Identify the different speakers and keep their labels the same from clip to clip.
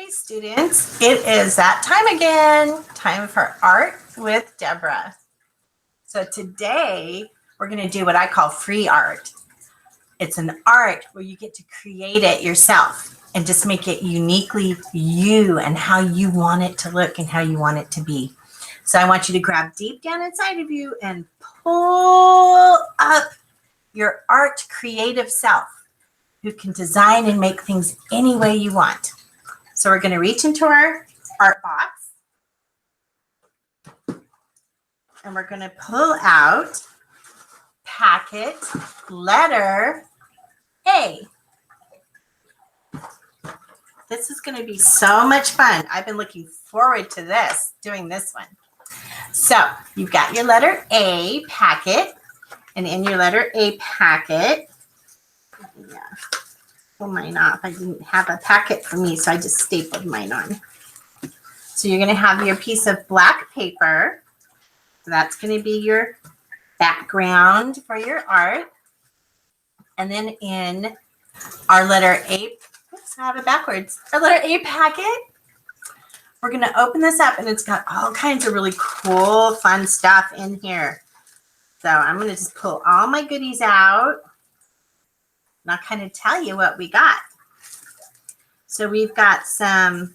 Speaker 1: Okay, students, it is that time again. Time for art with Deborah. So today we're going to do what I call free art. It's an art where you get to create it yourself and just make it uniquely you and how you want it to look and how you want it to be. So I want you to grab deep down inside of you and pull up your art creative self who can design and make things any way you want. So we're going to reach into our art box and we're going to pull out packet letter A. This is going to be so much fun. I've been looking forward to this, doing this one. So you've got your letter A packet, and in your letter A packet, pull mine off. I didn't have a packet for me, so I just stapled mine on. So you're going to have your piece of black paper. So that's going to be your background for your art. And then in our letter A, oops, I have it backwards. Our letter A packet, we're going to open this up and it's got all kinds of really cool, fun stuff in here. So I'm going to just pull all my goodies out and I'll kind of tell you what we got. So we've got some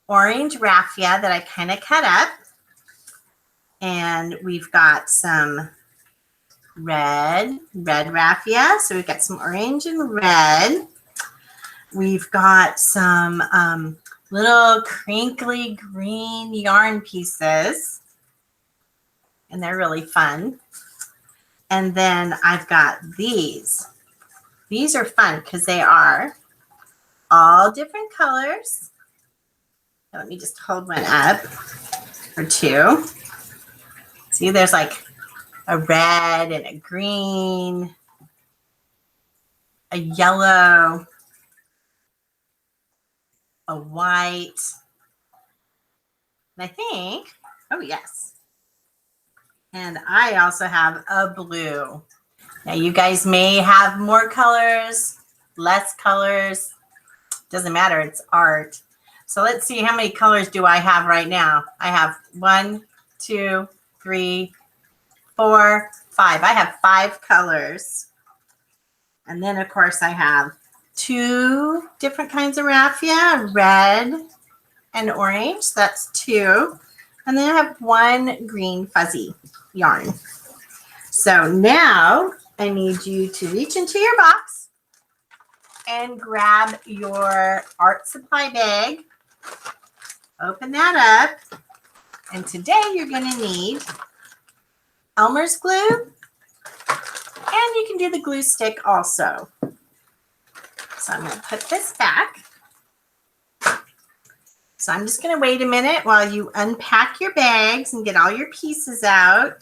Speaker 1: orange raffia that I kind of cut up. And we've got some red raffia. So we've got some orange and red. We've got some little crinkly green yarn pieces. And they're really fun. And then I've got these. These are fun because they are all different colors. Let me just hold one up or two. See, there's like a red and a green, a yellow, a white, and I think, oh yes. And I also have a blue. Now you guys may have more colors, less colors. Doesn't matter, it's art. So let's see, how many colors do I have right now? I have 1, 2, 3, 4, 5. I have 5 colors. And then of course I have 2 different kinds of raffia, red and orange. That's 2. And then I have 1 green fuzzy yarn. So now I need you to reach into your box and grab your art supply bag. Open that up. And today you're going to need Elmer's glue. And you can do the glue stick also. So I'm going to put this back. So I'm just going to wait a minute while you unpack your bags and get all your pieces out.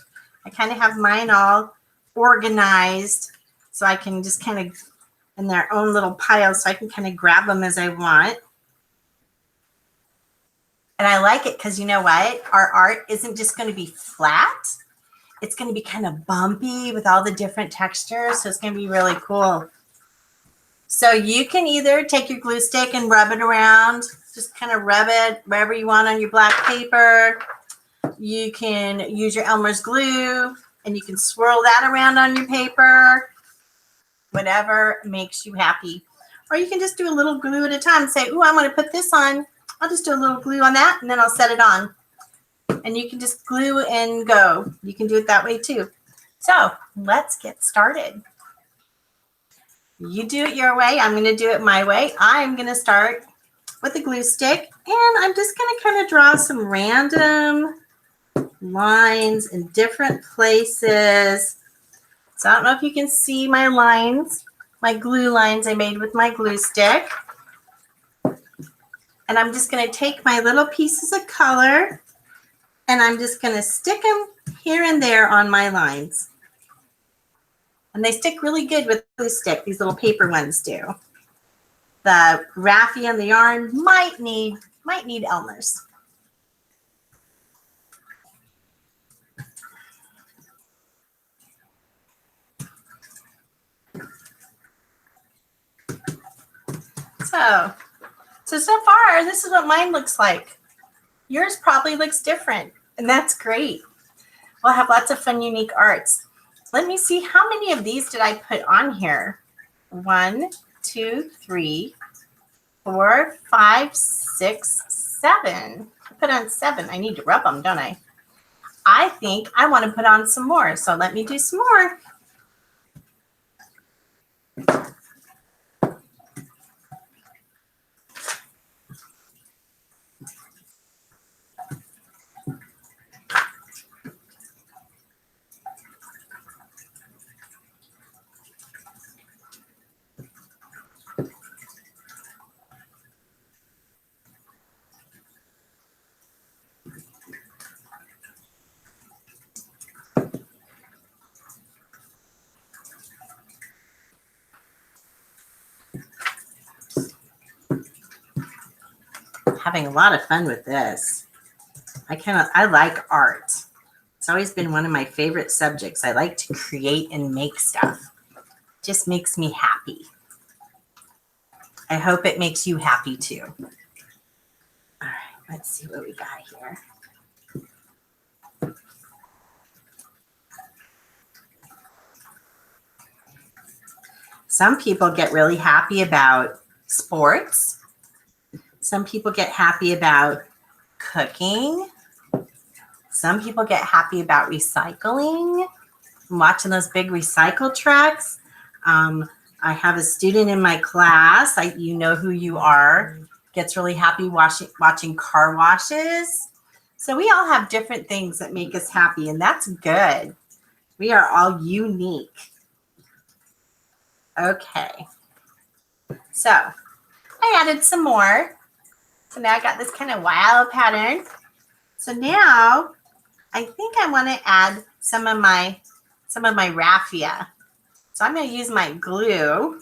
Speaker 1: I kind of have mine all organized so I can just kind of in their own little piles so I can kind of grab them as I want. And I like it because you know what? Our art isn't just going to be flat. It's going to be kind of bumpy with all the different textures. So it's going to be really cool. So you can either take your glue stick and rub it around. Just kind of rub it wherever you want on your black paper. You can use your Elmer's glue and you can swirl that around on your paper. Whatever makes you happy. Or you can just do a little glue at a time and say, ooh, I'm going to put this on. I'll just do a little glue on that and then I'll set it on. And you can just glue and go. You can do it that way too. So let's get started. You do it your way. I'm going to do it my way. I'm going to start with a glue stick and I'm just going to kind of draw some random lines in different places. So I don't know if you can see my lines, my glue lines I made with my glue stick. And I'm just going to take my little pieces of color and I'm just going to stick them here and there on my lines. And they stick really good with glue stick, these little paper ones do. The raffia and the yarn might need Elmer's. So So far, this is what mine looks like. Yours probably looks different, and that's great. We'll have lots of fun, unique arts. Let me see, how many of these did I put on here? 1, 2, 3, 4, 5, 6, 7. I put on 7. I need to rub them, don't I? I think I want to put on some more, so let me do some more. Having a lot of fun with this. I like art. It's always been one of my favorite subjects. I like to create and make stuff. It just makes me happy. I hope it makes you happy too. All right, let's see what we got here. Some people get really happy about sports. Some people get happy about cooking. Some people get happy about recycling. I'm watching those big recycle trucks. I have a student in my class, you know who you are, gets really happy watching car washes. So we all have different things that make us happy, and that's good. We are all unique. Okay. So I added some more. So now I got this kind of wild pattern. So now I think I want to add some of my raffia. So I'm going to use my glue.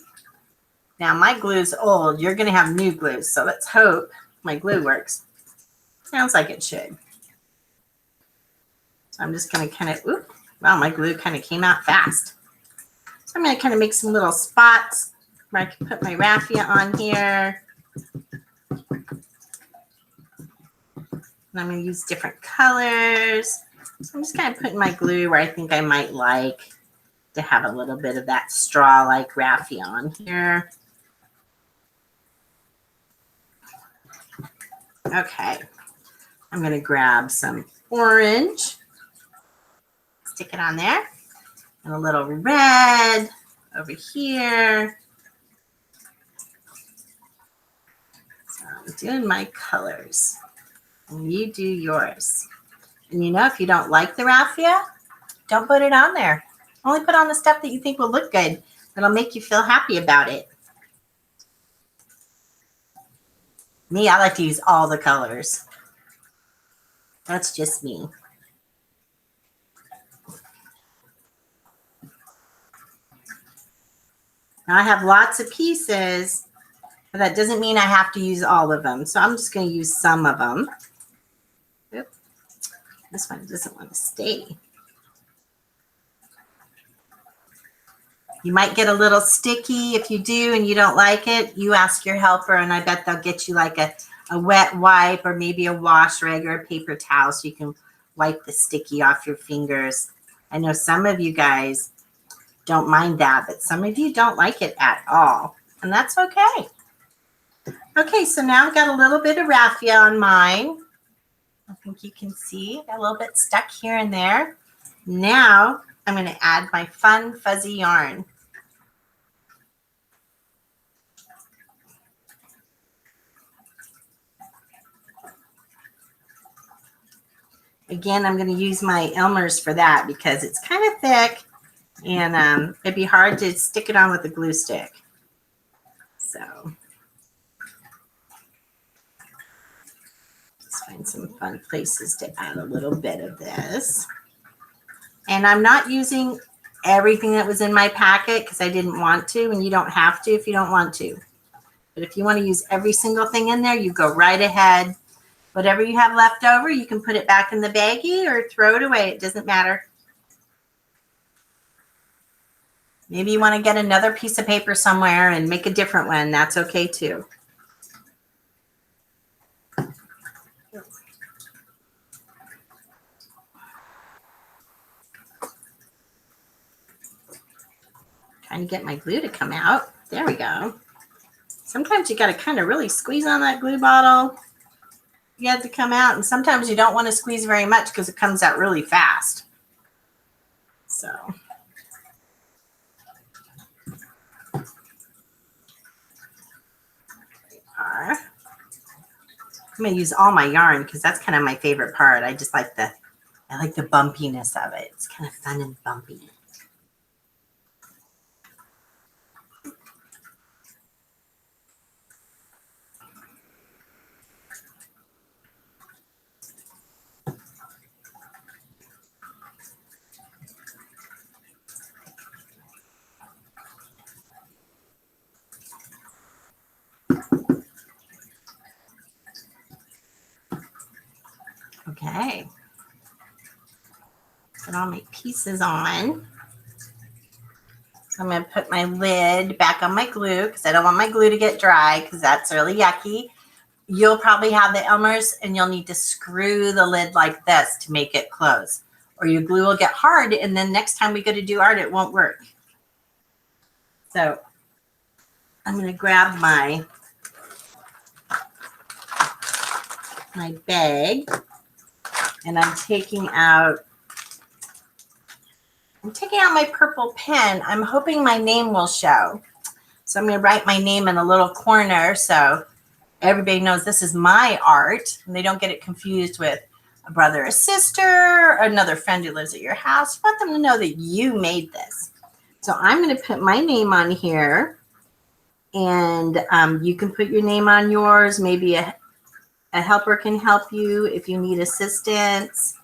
Speaker 1: Now my glue's old. You're going to have new glue. So let's hope my glue works. Sounds like it should. So I'm just going to kind of, wow, my glue kind of came out fast. So I'm going to kind of make some little spots where I can put my raffia on here. And I'm going to use different colors. So I'm just kind of putting my glue where I think I might like to have a little bit of that straw-like raffia on here. Okay. I'm going to grab some orange, stick it on there, and a little red over here. So I'm doing my colors, and you do yours. And you know, if you don't like the raffia, don't put it on there. Only put on the stuff that you think will look good, that'll make you feel happy about it. Me, I like to use all the colors. That's just me. Now I have lots of pieces, but that doesn't mean I have to use all of them. So I'm just going to use some of them. Oop. This one doesn't want to stay. You might get a little sticky. If you do and you don't like it, you ask your helper, and I bet they'll get you like a wet wipe or maybe a wash rag or a paper towel so you can wipe the sticky off your fingers. I know some of you guys don't mind that, but some of you don't like it at all, and that's okay. Okay, so now I've got a little bit of raffia on mine. I think you can see got a little bit stuck here and there. Now I'm going to add my fun fuzzy yarn. Again, I'm going to use my Elmer's for that because it's kind of thick and it'd be hard to stick it on with a glue stick. So let's find some fun places to add a little bit of this. And I'm not using everything that was in my packet because I didn't want to, and you don't have to if you don't want to. But if you want to use every single thing in there, you go right ahead. Whatever you have left over, you can put it back in the baggie or throw it away. It doesn't matter. Maybe you want to get another piece of paper somewhere and make a different one. That's okay too. Trying to get my glue to come out. There we go. Sometimes you got to kind of really squeeze on that glue bottle. You have to come out, and sometimes you don't want to squeeze very much because it comes out really fast. So I'm going to use all my yarn because that's kind of my favorite part. I just like the bumpiness of it. It's kind of fun and bumpy. Okay. Put all my pieces on. So I'm going to put my lid back on my glue because I don't want my glue to get dry because that's really yucky. You'll probably have the Elmer's and you'll need to screw the lid like this to make it close. Or your glue will get hard and then next time we go to do art, it won't work. So I'm going to grab my bag and I'm taking out my purple pen. I'm hoping my name will show. So I'm going to write my name in a little corner so everybody knows this is my art and they don't get it confused with a brother or sister or another friend who lives at your house. Let them know that you made this. So I'm going to put my name on here and you can put your name on yours. Maybe a helper can help you if you need assistance.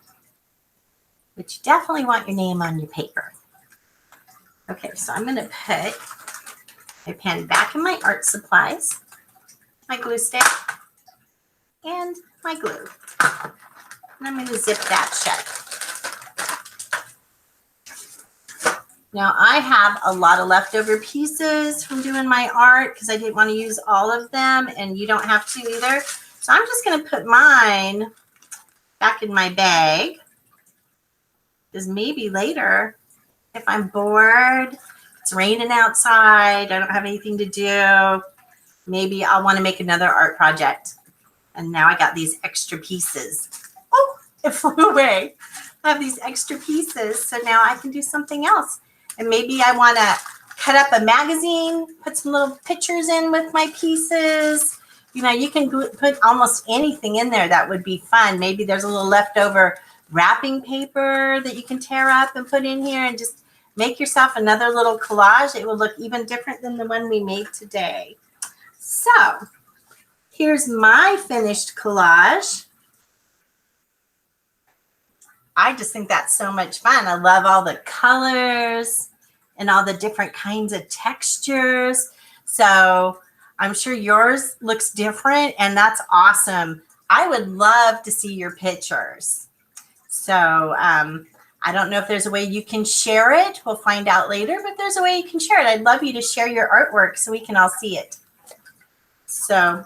Speaker 1: But you definitely want your name on your paper. Okay, so I'm going to put my pen back in my art supplies, my glue stick, and my glue. And I'm going to zip that shut. Now I have a lot of leftover pieces from doing my art because I didn't want to use all of them, and you don't have to either. So I'm just going to put mine back in my bag. Because maybe later, if I'm bored, it's raining outside, I don't have anything to do, maybe I'll want to make another art project. And now I got these extra pieces. Oh, it flew away. I have these extra pieces, so now I can do something else. And maybe I want to cut up a magazine, put some little pictures in with my pieces. You know, you can put almost anything in there that would be fun. Maybe there's a little leftover wrapping paper that you can tear up and put in here and just make yourself another little collage. It will look even different than the one we made today. So here's my finished collage. I just think that's so much fun. I love all the colors and all the different kinds of textures. So I'm sure yours looks different and that's awesome. I would love to see your pictures. So I don't know if there's a way you can share it. We'll find out later, but there's a way you can share it. I'd love you to share your artwork so we can all see it. So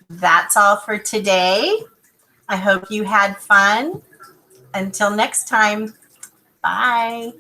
Speaker 1: that's all for today. I hope you had fun. Until next time, bye.